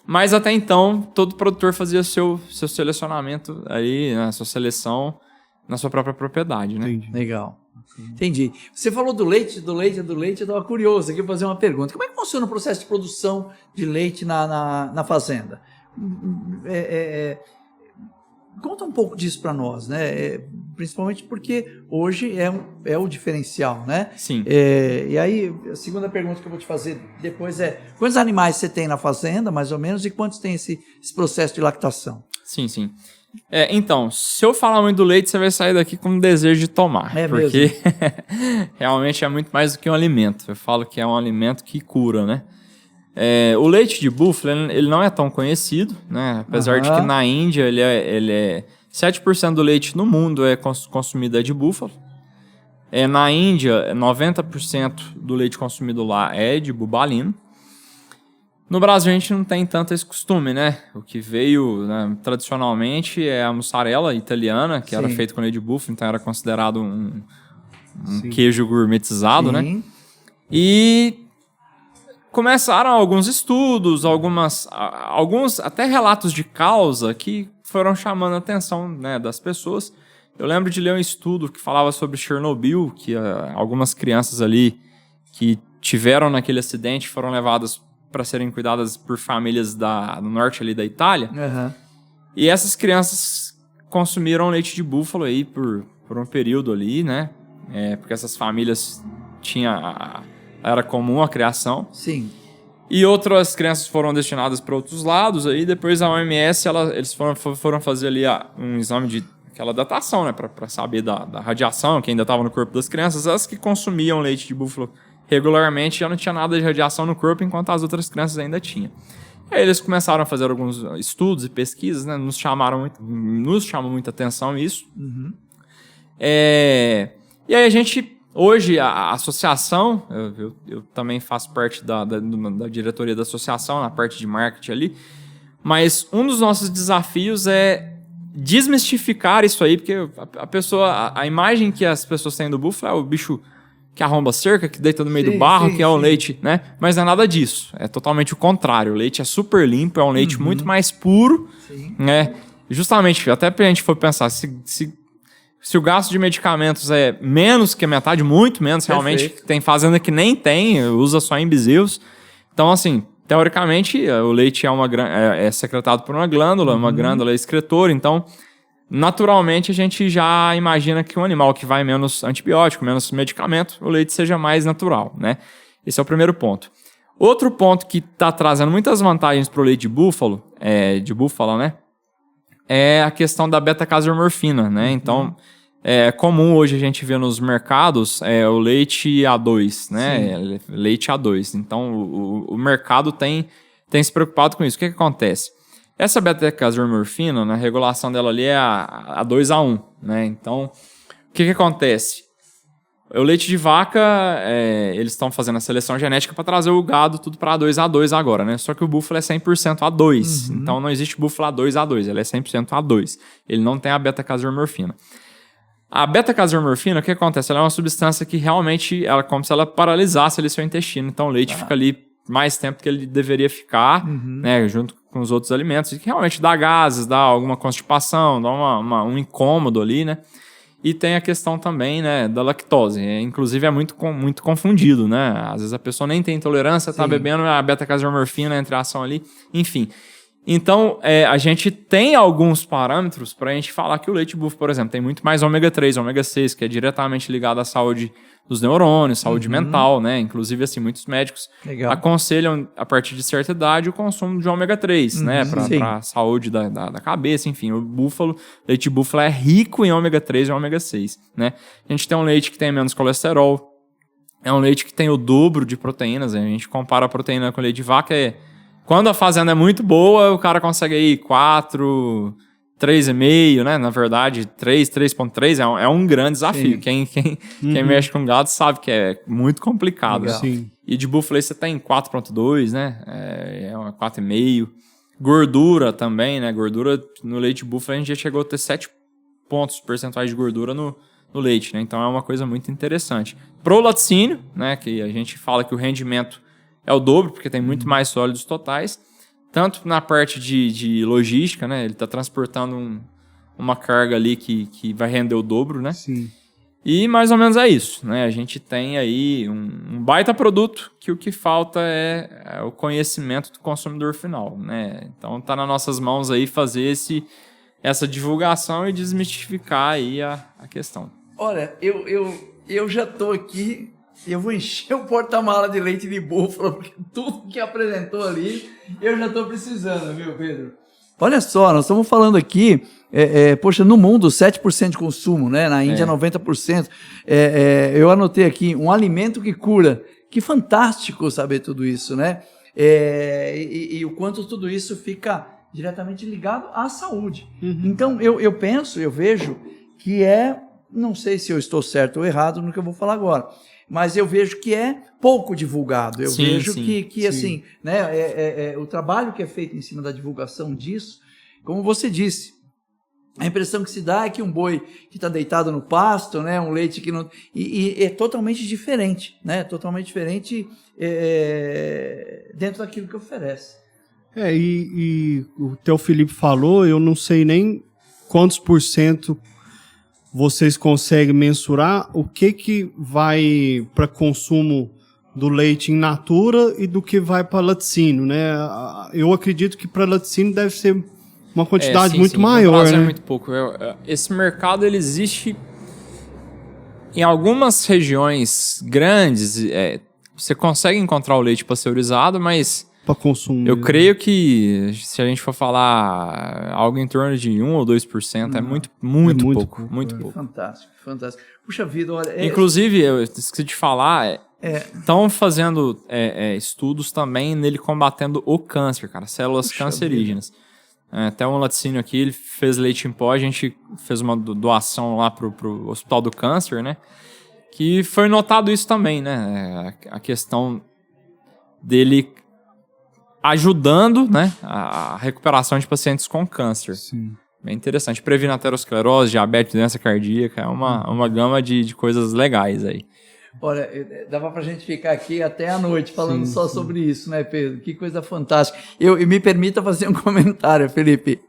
Mas até então, todo produtor fazia seu selecionamento aí, né, sua seleção na sua própria propriedade, né? Entendi. Legal. Entendi. Você falou do leite, eu estava curioso aqui fazer uma pergunta. Como é que funciona o processo de produção de leite na fazenda? Conta um pouco disso para nós, né? Principalmente porque hoje é o diferencial, né? Sim. E aí, a segunda pergunta que eu vou te fazer depois quantos animais você tem na fazenda, mais ou menos, e quantos tem esse processo de lactação? Sim. Então, se eu falar muito do leite, você vai sair daqui com um desejo de tomar. Porque realmente é muito mais do que um alimento. Eu falo que é um alimento que cura, né? O leite de búfalo, ele não é tão conhecido, né? Apesar de que na Índia, ele é 7% do leite no mundo é consumido de búfalo. Na Índia, 90% do leite consumido lá é de bubalino. No Brasil a gente não tem tanto esse costume, né? O que veio, né, tradicionalmente é a mussarela italiana, que era feita com leite de búfalo, então era considerado um queijo gourmetizado, né? E começaram alguns estudos, alguns até relatos de causa que foram chamando a atenção, né, das pessoas. Eu lembro de ler um estudo que falava sobre Chernobyl, que algumas crianças ali que tiveram naquele acidente foram levadas para serem cuidadas por famílias do norte ali da Itália. E essas crianças consumiram leite de búfalo aí por um período ali, né? Porque essas famílias era comum a criação. Sim. E outras crianças foram destinadas para outros lados. Aí depois a OMS, eles foram fazer ali um exame de aquela datação, né? Para saber da radiação que ainda estava no corpo das crianças. As que consumiam leite de búfalo regularmente já não tinha nada de radiação no corpo, enquanto as outras crianças ainda tinham. Aí eles começaram a fazer alguns estudos e pesquisas, né? Nos chamou muita atenção isso. E aí a gente, hoje, a associação, eu também faço parte da diretoria da associação, na parte de marketing ali, mas um dos nossos desafios é desmistificar isso aí, porque a imagem que as pessoas têm do búfalo é o bicho que arromba a cerca, que deita no meio do barro, que é o leite, né? Mas não é nada disso. É totalmente o contrário. O leite é super limpo, é um leite muito mais puro, né? Justamente, até pra gente for pensar, se o gasto de medicamentos é menos que a metade, muito menos realmente, tem fazenda que nem tem, usa só em bezerros. Então, assim, teoricamente, o leite é secretado por uma glândula excretora, então naturalmente a gente já imagina que um animal que vai menos antibiótico, menos medicamento, o leite seja mais natural, né? Esse é o primeiro ponto. Outro ponto que está trazendo muitas vantagens para o leite de búfalo, né? É a questão da beta-caseomorfina, né? Então, é comum hoje a gente ver nos mercados o leite A2, né? Leite A2. Então, o mercado tem se preocupado com isso. O que acontece? Essa beta-caseomorfina, na regulação dela ali é a 2:1, né? Então, o que acontece? O leite de vaca, eles estão fazendo a seleção genética para trazer o gado tudo para A2 agora, né? Só que o búfalo é 100% A2. Então, não existe búfalo A2, ele é 100% A2. Ele não tem a beta-caseomorfina. A beta-caseomorfina, o que acontece? Ela é uma substância que realmente, ela é como se ela paralisasse ali seu intestino. Então, o leite fica ali mais tempo que ele deveria ficar, né? Junto com os outros alimentos, e que realmente dá gases, dá alguma constipação, dá um incômodo ali, né? E tem a questão também, né, da lactose. Inclusive é muito confundido, né? Às vezes a pessoa nem tem intolerância, tá bebendo a beta-caseomorfina, entra em ação ali, enfim. Então, a gente tem alguns parâmetros para a gente falar que o leite de búfalo, por exemplo, tem muito mais ômega 3, ômega 6, que é diretamente ligado à saúde dos neurônios, saúde mental, né? Inclusive, assim, muitos médicos aconselham, a partir de certa idade, o consumo de ômega 3, né? Para a saúde da cabeça, enfim. O leite de búfalo é rico em ômega 3 e ômega 6, né? A gente tem um leite que tem menos colesterol, é um leite que tem o dobro de proteínas, a gente compara a proteína com o leite de vaca, quando a fazenda é muito boa, o cara consegue aí 4, 3,5, né? Na verdade, 3,3 é um grande desafio. Quem mexe com gado sabe que é muito complicado. E de búfalo você tem 4,2, né? É 4,5. Gordura também, né? Gordura no leite de búfalo a gente já chegou a ter 7 pontos percentuais de gordura no leite, né? Então é uma coisa muito interessante. Pro laticínio, né? Que a gente fala que o rendimento é o dobro, porque tem muito mais sólidos totais. Tanto na parte de logística, né? Ele está transportando uma carga ali que vai render o dobro, né? E mais ou menos é isso, né? A gente tem aí um baita produto que o que falta é o conhecimento do consumidor final, né? Então tá nas nossas mãos aí fazer essa divulgação e desmistificar aí a questão. Olha, eu já tô aqui. Eu vou encher o porta-mala de leite de búfalo, porque tudo que apresentou ali, eu já estou precisando, viu, Pedro? Olha só, nós estamos falando aqui, poxa, no mundo 7% de consumo, né? Na Índia 90%. Eu anotei aqui, um alimento que cura. Que fantástico saber tudo isso, né? E o quanto tudo isso fica diretamente ligado à saúde. Então, eu vejo que é não sei se eu estou certo ou errado no que eu vou falar agora, mas eu vejo que é pouco divulgado. Eu vejo que assim, né, o trabalho que é feito em cima da divulgação disso, como você disse, a impressão que se dá é que um boi que está deitado no pasto, né, um leite que não... E é totalmente diferente, né? Totalmente diferente dentro daquilo que oferece. E o teu Felipe falou, eu não sei nem quantos % vocês conseguem mensurar o que vai para consumo do leite in natura e do que vai para laticínio, né? Eu acredito que para laticínio deve ser uma quantidade muito maior, no Brasil, né? É muito pouco. Esse mercado ele existe em algumas regiões grandes. Você consegue encontrar o leite pasteurizado, mas para consumo. Eu creio que se a gente for falar algo em torno de 1 ou 2%, é muito pouco. Muito pouco. Fantástico, fantástico. Puxa vida, olha... Inclusive, eu esqueci de falar, estão fazendo estudos também nele combatendo o câncer, cara, células cancerígenas. Até um laticínio aqui, ele fez leite em pó, a gente fez uma doação lá pro Hospital do Câncer, né? Que foi notado isso também, né? A questão dele ajudando, né, a recuperação de pacientes com câncer. Sim. Bem interessante. Previne aterosclerose, diabetes, doença cardíaca, é uma gama de coisas legais aí. Olha, dava pra gente ficar aqui até a noite falando só sobre isso, né, Pedro? Que coisa fantástica. E me permita fazer um comentário, Felipe.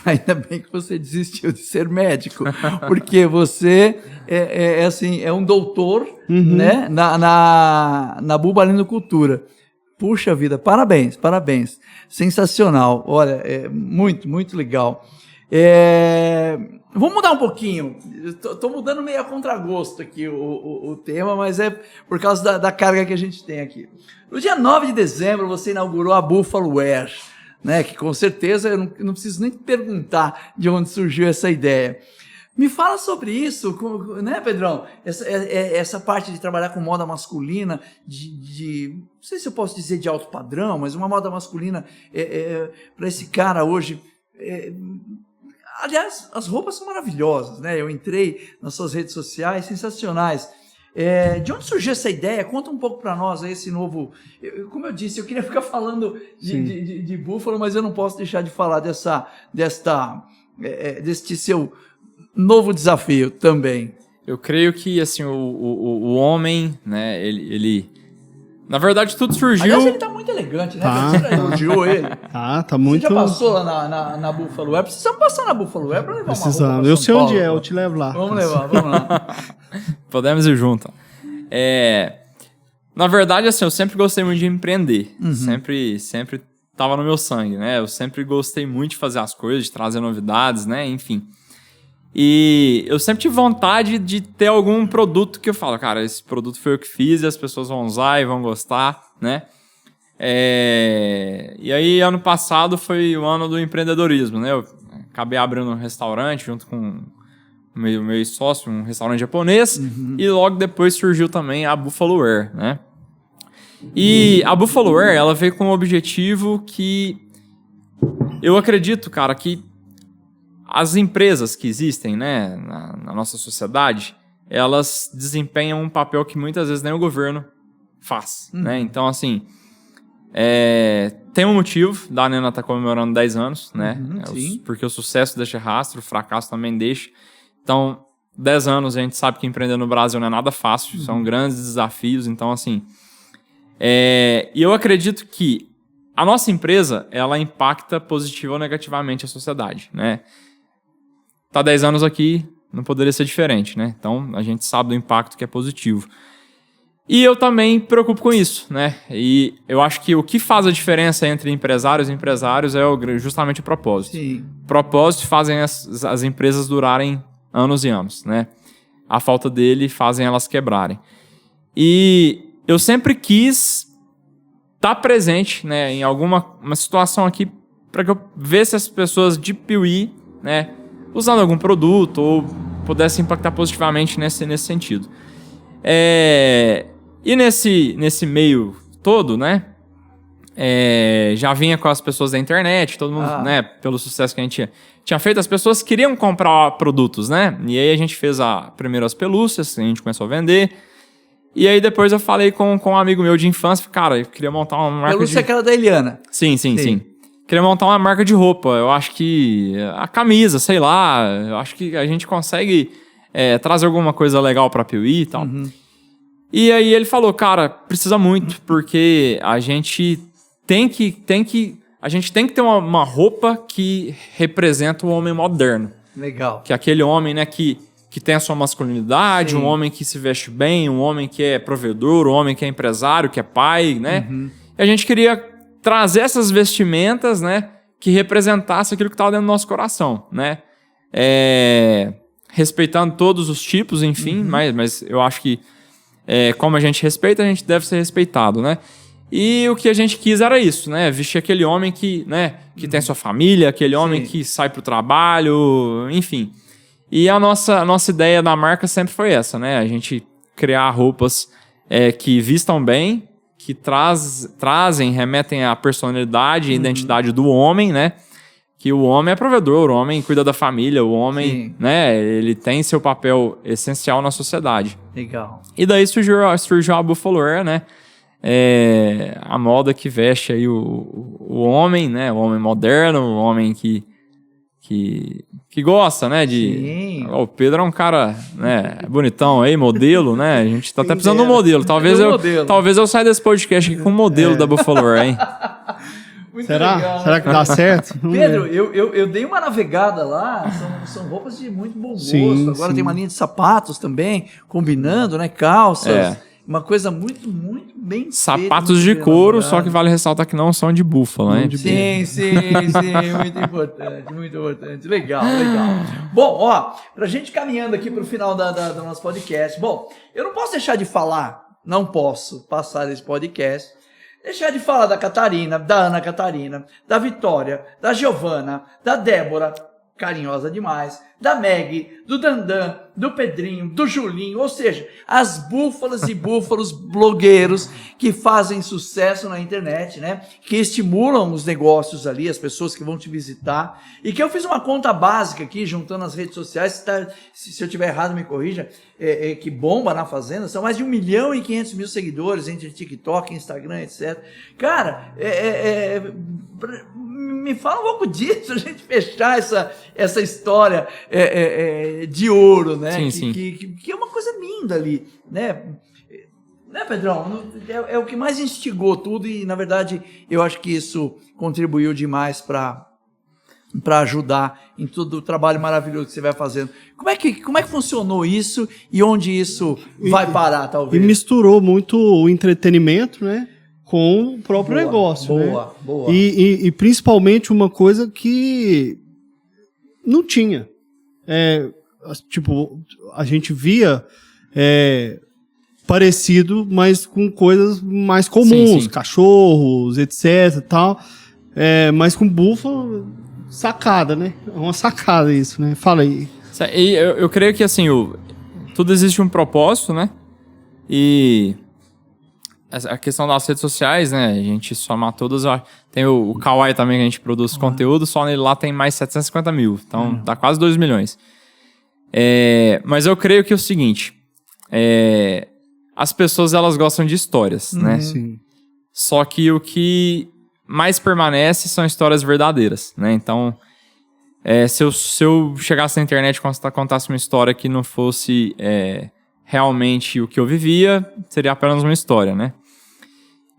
Ainda bem que você desistiu de ser médico, porque você é um doutor, né, na bubalinocultura. Puxa vida, parabéns. Sensacional. Olha, muito, muito legal. Vamos mudar um pouquinho. Estou mudando meio a contragosto aqui o tema, mas é por causa da carga que a gente tem aqui. No dia 9 de dezembro, você inaugurou a Buffalo Ware, né, que com certeza eu não preciso nem perguntar de onde surgiu essa ideia. Me fala sobre isso, né, Pedrão? Essa parte de trabalhar com moda masculina, não sei se eu posso dizer de alto padrão, mas uma moda masculina para esse cara hoje. Aliás, as roupas são maravilhosas, né? Eu entrei nas suas redes sociais, sensacionais. De onde surgiu essa ideia? Conta um pouco para nós aí esse novo... Como eu disse, eu queria ficar falando de Buffalo, mas eu não posso deixar de falar deste seu novo desafio também. Eu creio que assim, o homem, né, ele... Na verdade, tudo surgiu... Aliás, ele tá muito elegante, né? Você já elogiou ele. Tá muito... Você já passou lá na Buffalo Ware? Precisamos passar na Buffalo Ware para levar uma roupa. Eu sei onde eu te levo lá. Vamos lá. Podemos ir junto. Na verdade, assim, eu sempre gostei muito de empreender. Sempre tava no meu sangue, né? Eu sempre gostei muito de fazer as coisas, de trazer novidades, né? Enfim. E eu sempre tive vontade de ter algum produto que eu falo, cara, esse produto foi eu que fiz e as pessoas vão usar e vão gostar, né? E aí, ano passado foi o ano do empreendedorismo, né? Eu acabei abrindo um restaurante junto com o meu sócio, um restaurante japonês, e logo depois surgiu também a Buffalo Ware, né? E a Buffalo Ware, ela veio com um objetivo que eu acredito, cara, que as empresas que existem, né, na nossa sociedade, elas desempenham um papel que muitas vezes nem o governo faz, né? Então, assim, tem um motivo da Nena estar comemorando 10 anos, né? Porque o sucesso deixa rastro, o fracasso também deixa. Então, 10 anos a gente sabe que empreender no Brasil não é nada fácil, são grandes desafios. Então, assim, e eu acredito que a nossa empresa, ela impacta positiva ou negativamente a sociedade, né? Tá 10 anos aqui, não poderia ser diferente, né? Então, a gente sabe do impacto que é positivo. E eu também me preocupo com isso, né? E eu acho que o que faz a diferença entre empresários e empresários é justamente o propósito. Sim. Propósitos fazem as empresas durarem anos e anos, né? A falta dele fazem elas quebrarem. E eu sempre quis estar presente, né, em uma situação aqui para que eu visse as pessoas de Piuí, né, usando algum produto ou pudesse impactar positivamente nesse sentido. E nesse meio todo, né, já vinha com as pessoas da internet, todo mundo, né, pelo sucesso que a gente tinha feito, as pessoas queriam comprar produtos, né? E aí a gente fez primeiro as pelúcias, a gente começou a vender. E aí depois eu falei com um amigo meu de infância, cara, eu queria montar uma marca pelúcia aquela da Eliana. Sim. Queria montar uma marca de roupa. Eu acho que a camisa, sei lá, eu acho que a gente consegue trazer alguma coisa legal pra Piuí e tal. E aí ele falou, cara, precisa muito, porque a gente tem que ter uma roupa que representa o homem moderno. Legal. Que é aquele homem, né, que tem a sua masculinidade, um homem que se veste bem, um homem que é provedor, um homem que é empresário, que é pai, né? E a gente queria trazer essas vestimentas, né, que representasse aquilo que estava dentro do nosso coração, né? Respeitando todos os tipos, enfim, mas eu acho que como a gente respeita, a gente deve ser respeitado, né? E o que a gente quis era isso, né? Vestir aquele homem que tem sua família, aquele homem que sai pro trabalho, enfim. E a nossa ideia da marca sempre foi essa, né? A gente criar roupas que vistam bem, que remetem à personalidade e identidade do homem, né? Que o homem é provedor, o homem cuida da família, o homem, né? Ele tem seu papel essencial na sociedade. Legal. E daí surgiu a Buffalo Wear, né? A moda que veste aí o homem, né? O homem moderno, o homem que gosta, né? O Pedro é um cara, né, bonitão aí, modelo, né? A gente tá até precisando de um modelo. Talvez eu saia desse podcast aqui com um modelo da Buffalo Wear, hein? Será? Legal. Será que dá certo? Pedro, eu dei uma navegada lá, são roupas de muito bom gosto. Agora tem uma linha de sapatos também, combinando, né? Calças. Uma coisa muito, muito bem sapatos de couro, só que vale ressaltar que não são de búfalo, né? Sim, muito importante, muito importante. Legal. Bom, ó, pra gente caminhando aqui pro final do nosso podcast, bom, eu não posso deixar de falar, não posso passar esse podcast, deixar de falar da Catarina, da Ana Catarina, da Vitória, da Giovana, da Débora, carinhosa demais, da Meg, do Dandan, do Pedrinho, do Julinho, ou seja, as búfalas e búfalos blogueiros que fazem sucesso na internet, né? Que estimulam os negócios ali, as pessoas que vão te visitar, e que eu fiz uma conta básica aqui, juntando as redes sociais, se eu estiver errado me corrija, que bomba na Fazenda, são mais de 1.500.000 seguidores entre TikTok, Instagram, etc. Cara, me fala um pouco disso, a gente fechar essa história de ouro, né? Sim. Que é uma coisa linda ali, né? Né, Pedrão? É o que mais instigou tudo e, na verdade, eu acho que isso contribuiu demais para ajudar em todo o trabalho maravilhoso que você vai fazendo. Como é que funcionou isso e onde isso vai parar, talvez? E misturou muito o entretenimento, né? Com o próprio negócio, boa. E principalmente uma coisa que não tinha. Tipo, a gente via parecido, mas com coisas mais comuns, sim. Cachorros, etc, tal. Mas com búfalo, sacada, né? É uma sacada isso, né? Fala aí. E eu creio que, assim, tudo existe um propósito, né? E a questão das redes sociais, né? A gente somar todas. Tem o Kawaii também, que a gente produz conteúdo, só nele lá tem mais 750 mil. Então, dá quase 2 milhões. Mas eu creio que é o seguinte: as pessoas, elas gostam de histórias, né? Sim. Só que o que mais permanece são histórias verdadeiras, né? Então, se eu chegasse na internet e contasse uma história que não fosse realmente o que eu vivia, seria apenas uma história, né?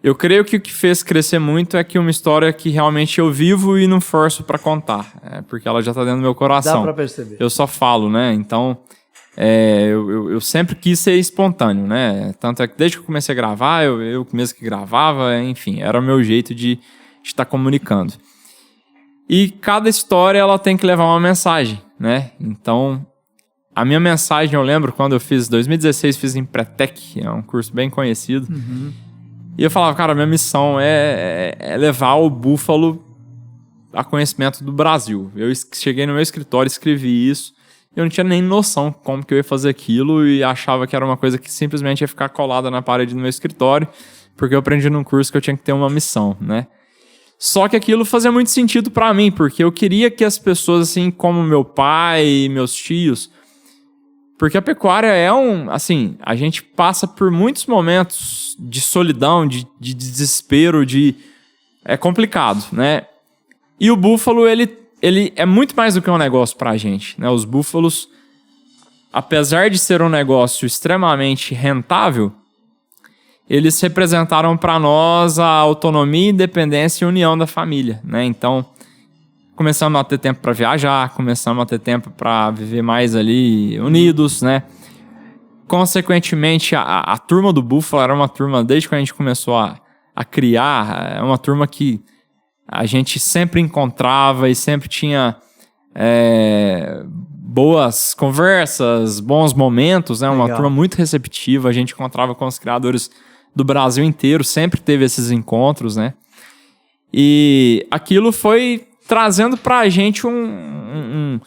Eu creio que o que fez crescer muito é que uma história que realmente eu vivo e não forço pra contar, porque ela já tá dentro do meu coração. Dá pra perceber. Eu só falo, né? Então, eu sempre quis ser espontâneo, né? Tanto é que desde que eu comecei a gravar, eu mesmo que gravava, enfim, era o meu jeito de estar comunicando. E cada história, ela tem que levar uma mensagem, né? Então, a minha mensagem, eu lembro quando eu fiz, 2016, fiz em Pretec, é um curso bem conhecido. E eu falava, cara, minha missão é levar o búfalo a conhecimento do Brasil. Eu cheguei no meu escritório, escrevi isso, eu não tinha nem noção como que eu ia fazer aquilo e achava que era uma coisa que simplesmente ia ficar colada na parede do meu escritório. porque eu aprendi num curso que eu tinha que ter uma missão, né? Só que aquilo fazia muito sentido para mim, porque eu queria que as pessoas, assim como meu pai e meus tios, porque a pecuária é assim, a gente passa por muitos momentos de solidão, de desespero, é complicado, né? E o búfalo, ele é muito mais do que um negócio pra gente, né? Os búfalos, apesar de ser um negócio extremamente rentável, eles representaram para nós a autonomia, independência e união da família, né? Então, começamos a ter tempo para viajar, começamos a ter tempo para viver mais ali unidos, né? Consequentemente, a turma do búfalo era uma turma, desde que a gente começou a criar, é uma turma que a gente sempre encontrava e sempre tinha boas conversas, bons momentos, né? Uma turma muito receptiva, a gente encontrava com os criadores do Brasil inteiro, sempre teve esses encontros, né? E aquilo foi trazendo pra gente um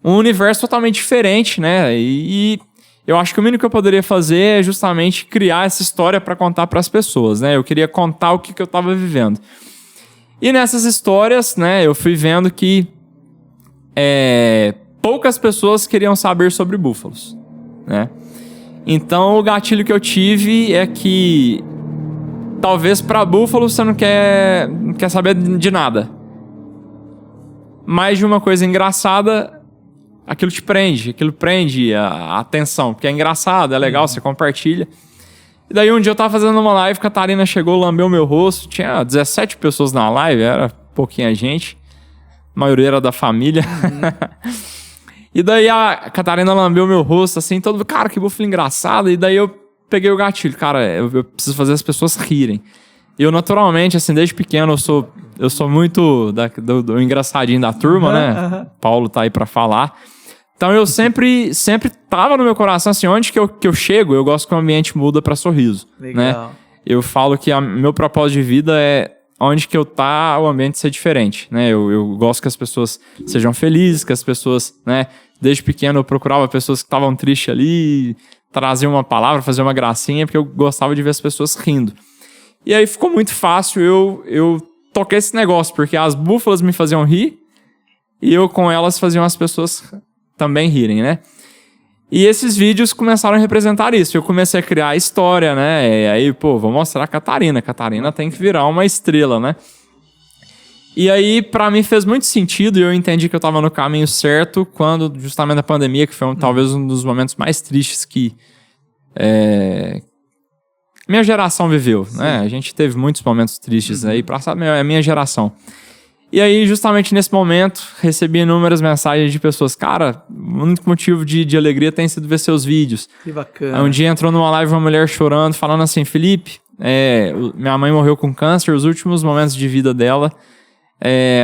universo totalmente diferente, né? E eu acho que o mínimo que eu poderia fazer é justamente criar essa história para contar para as pessoas, né? Eu queria contar o que eu estava vivendo. E nessas histórias, né, eu fui vendo que poucas pessoas queriam saber sobre búfalos, né? Então o gatilho que eu tive é que talvez para búfalo você não quer saber de nada. Mas de uma coisa engraçada, aquilo prende a atenção, porque é engraçado, é legal, você compartilha. E daí um dia eu tava fazendo uma live, a Catarina chegou, lambeu meu rosto, tinha 17 pessoas na live, era pouquinha gente, a maioria era da família. E daí a Catarina lambeu meu rosto, assim, todo mundo, cara, que búfalo engraçado. E daí eu peguei o gatilho, cara, eu preciso fazer as pessoas rirem. E eu, naturalmente, assim, desde pequeno, eu sou muito do engraçadinho da turma, né? Paulo tá aí pra falar. Então eu sempre tava no meu coração, assim, onde que eu chego, eu gosto que o ambiente muda pra sorriso. Legal. Né? Eu falo que meu propósito de vida é onde que eu tá, o ambiente ser diferente, né? Eu gosto que as pessoas sejam felizes, que as pessoas, né? Desde pequeno eu procurava pessoas que estavam tristes ali, trazia uma palavra, fazia uma gracinha, porque eu gostava de ver as pessoas rindo. E aí ficou muito fácil eu toquei esse negócio, porque as búfalas me faziam rir e eu com elas faziam as pessoas também rirem, né? E esses vídeos começaram a representar isso. Eu comecei a criar a história, né? E aí, vou mostrar a Catarina. A Catarina tem que virar uma estrela, né? E aí, pra mim, fez muito sentido e eu entendi que eu tava no caminho certo quando, justamente, a pandemia, que foi talvez um dos momentos mais tristes que minha geração viveu, né? A gente teve muitos momentos tristes aí, é a minha geração. E aí, justamente nesse momento, recebi inúmeras mensagens de pessoas. Cara, o único motivo de alegria tem sido ver seus vídeos. Que bacana. Aí um dia entrou numa live uma mulher chorando, falando assim, Felipe, minha mãe morreu com câncer, os últimos momentos de vida dela,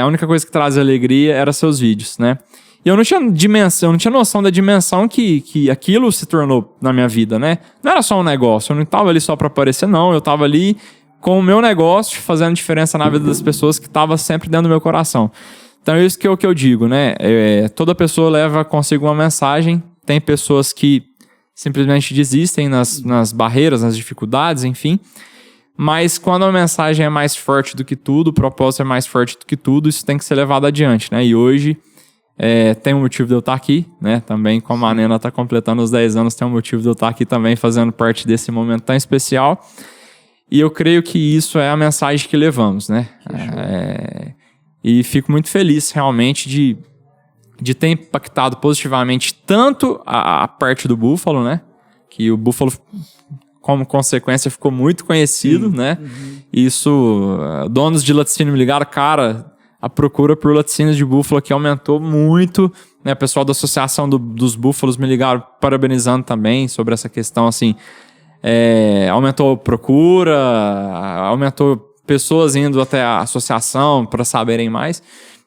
a única coisa que trazia alegria era seus vídeos, né? E eu não tinha noção da dimensão que aquilo se tornou na minha vida, né? Não era só um negócio, eu não estava ali só para aparecer, não. Eu estava ali com o meu negócio, fazendo diferença na vida das pessoas que estava sempre dentro do meu coração. Então é isso que eu digo, né? Toda pessoa leva consigo uma mensagem. Tem pessoas que simplesmente desistem nas barreiras, nas dificuldades, enfim. Mas quando a mensagem é mais forte do que tudo, o propósito é mais forte do que tudo, isso tem que ser levado adiante, né? E hoje tem um motivo de eu estar aqui, né? Também, como a Nena está completando os 10 anos, tem um motivo de eu estar aqui também fazendo parte desse momento tão especial. E eu creio que isso é a mensagem que levamos, né? E fico muito feliz, realmente, de ter impactado positivamente tanto a parte do búfalo, né? Que o búfalo, como consequência, ficou muito conhecido, né? Isso, donos de laticínio me ligaram, cara, a procura por laticínios de búfalo aqui aumentou muito, né? O pessoal da Associação dos Búfalos me ligaram parabenizando também sobre essa questão, assim... aumentou procura, aumentou pessoas indo até a associação para saberem mais.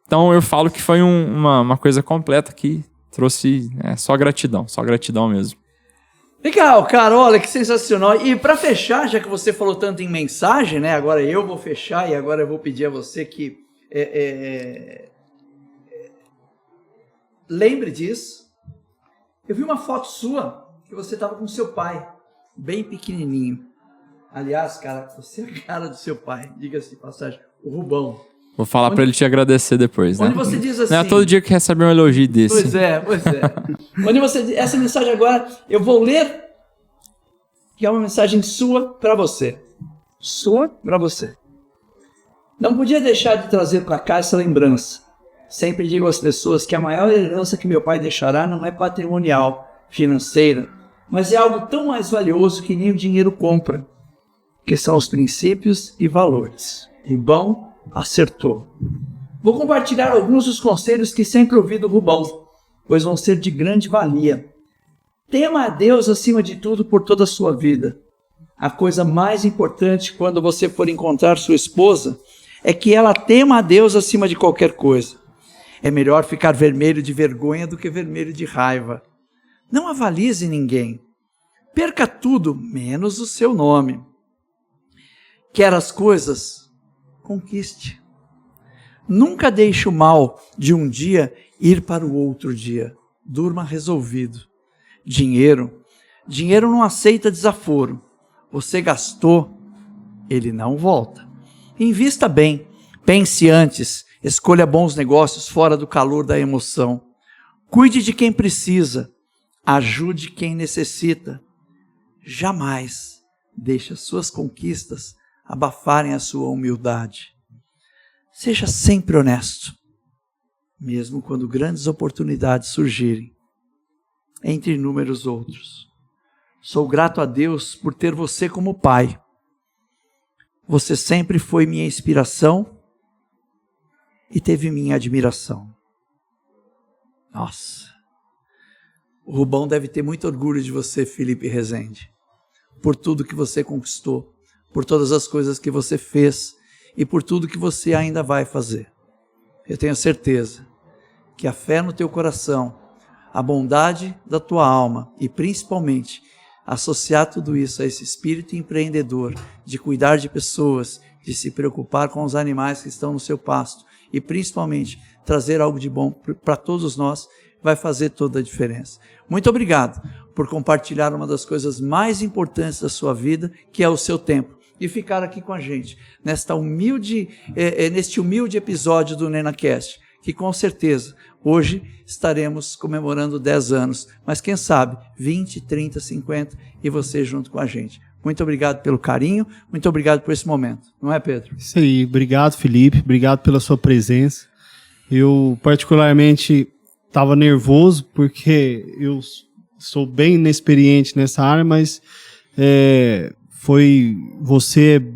Então eu falo que foi uma coisa completa que trouxe só gratidão mesmo. Legal, cara, olha que sensacional. E para fechar, já que você falou tanto em mensagem, né? Agora eu vou fechar e agora eu vou pedir a você que lembre disso. Eu vi uma foto sua que você estava com seu pai, bem pequenininho. Aliás, cara, você é a cara do seu pai. Diga-se de passagem, o Rubão. Vou falar para ele te agradecer depois, né? Onde você diz assim... Não é todo dia que recebe um elogio desse. Pois é. Onde você... Essa mensagem agora, eu vou ler, que é uma mensagem sua para você. Sua para você. Não podia deixar de trazer para cá essa lembrança. Sempre digo às pessoas que a maior herança que meu pai deixará não é patrimonial, financeira, mas é algo tão mais valioso que nem o dinheiro compra, que são os princípios e valores. Rubão acertou. Vou compartilhar alguns dos conselhos que sempre ouvi do Rubão, pois vão ser de grande valia. Tema a Deus acima de tudo por toda a sua vida. A coisa mais importante quando você for encontrar sua esposa é que ela tema a Deus acima de qualquer coisa. É melhor ficar vermelho de vergonha do que vermelho de raiva. Não avalize ninguém. Perca tudo, menos o seu nome. Quer as coisas? Conquiste. Nunca deixe o mal de um dia ir para o outro dia. Durma resolvido. Dinheiro não aceita desaforo. Você gastou, ele não volta. Invista bem, pense antes, escolha bons negócios fora do calor da emoção. Cuide de quem precisa, ajude quem necessita. Jamais deixe as suas conquistas abafarem a sua humildade. Seja sempre honesto, mesmo quando grandes oportunidades surgirem, entre inúmeros outros. Sou grato a Deus por ter você como pai. Você sempre foi minha inspiração e teve minha admiração. Nossa, o Rubão deve ter muito orgulho de você, Felipe Rezende, por tudo que você conquistou, por todas as coisas que você fez e por tudo que você ainda vai fazer. Eu tenho certeza que a fé no teu coração, a bondade da tua alma e principalmente associar tudo isso a esse espírito empreendedor de cuidar de pessoas, de se preocupar com os animais que estão no seu pasto e principalmente trazer algo de bom para todos nós, vai fazer toda a diferença. Muito obrigado por compartilhar uma das coisas mais importantes da sua vida, que é o seu tempo, e ficar aqui com a gente neste humilde episódio do NenaCast, que com certeza hoje estaremos comemorando 10 anos, mas quem sabe 20, 30, 50 e você junto com a gente. Muito obrigado pelo carinho, muito obrigado por esse momento. Não é, Pedro? Isso aí, obrigado, Felipe, obrigado pela sua presença. Eu particularmente estava nervoso porque eu sou bem inexperiente nessa área, mas foi você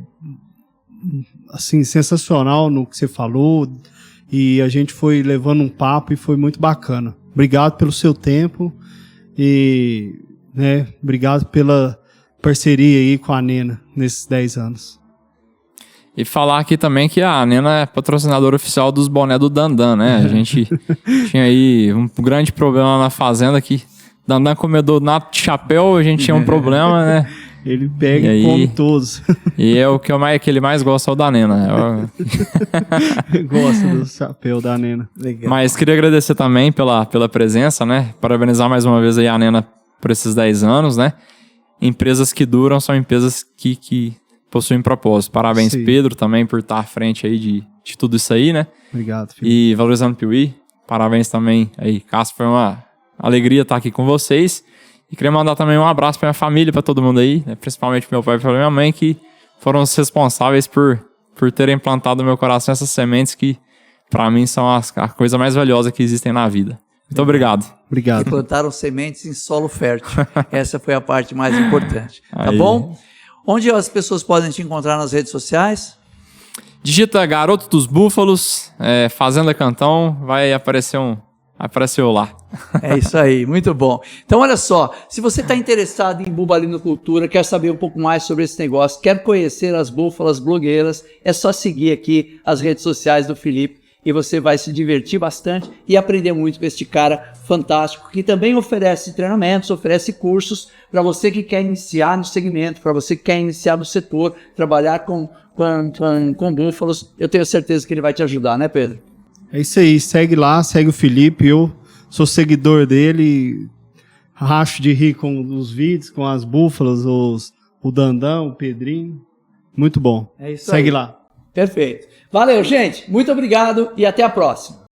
assim sensacional no que você falou e a gente foi levando um papo e foi muito bacana. Obrigado pelo seu tempo e obrigado pela parceria aí com a Nena nesses 10 anos. E falar aqui também que a Nena é patrocinadora oficial dos bonés do Dandan, né? A gente tinha aí um grande problema na fazenda que Dandan comedor nato de chapéu, a gente tinha um problema, né? Ele pega e come todos. E é o que ele mais gosta, é o da Nena. Gosta do chapéu da Nena. Legal. Mas queria agradecer também pela presença, né? Parabenizar mais uma vez aí a Nena por esses 10 anos, né? Empresas que duram são empresas que possuem propósito. Parabéns, sim, Pedro, também por estar à frente aí de tudo isso aí, né? Obrigado, filho. E Valorizando Piuí. Parabéns também aí, Cássio. Foi uma alegria estar aqui com vocês. E queria mandar também um abraço para minha família, para todo mundo aí, né? Principalmente meu pai e para minha mãe, que foram os responsáveis por terem plantado no meu coração essas sementes que, para mim, são a coisa mais valiosa que existem na vida. Muito obrigado. Obrigado. E plantaram sementes em solo fértil. Essa foi a parte mais importante. Tá bom? Onde as pessoas podem te encontrar nas redes sociais? Digita Garoto dos Búfalos, Fazenda Cantão, vai aparecer apareceu lá. É isso aí, muito bom. Então, olha só, se você está interessado em bubalinocultura, quer saber um pouco mais sobre esse negócio, quer conhecer as búfalas blogueiras, é só seguir aqui as redes sociais do Felipe e você vai se divertir bastante e aprender muito com este cara fantástico, que também oferece treinamentos, oferece cursos para você que quer iniciar no segmento, para você que quer iniciar no setor, trabalhar com búfalos. Eu tenho certeza que ele vai te ajudar, né, Pedro? É isso aí, segue lá, segue o Felipe, eu sou seguidor dele, racho de rir com os vídeos, com as búfalas, o Dandão, o Pedrinho. Muito bom. É isso Segue aí. lá. Perfeito. Valeu, gente. Muito obrigado e até a próxima.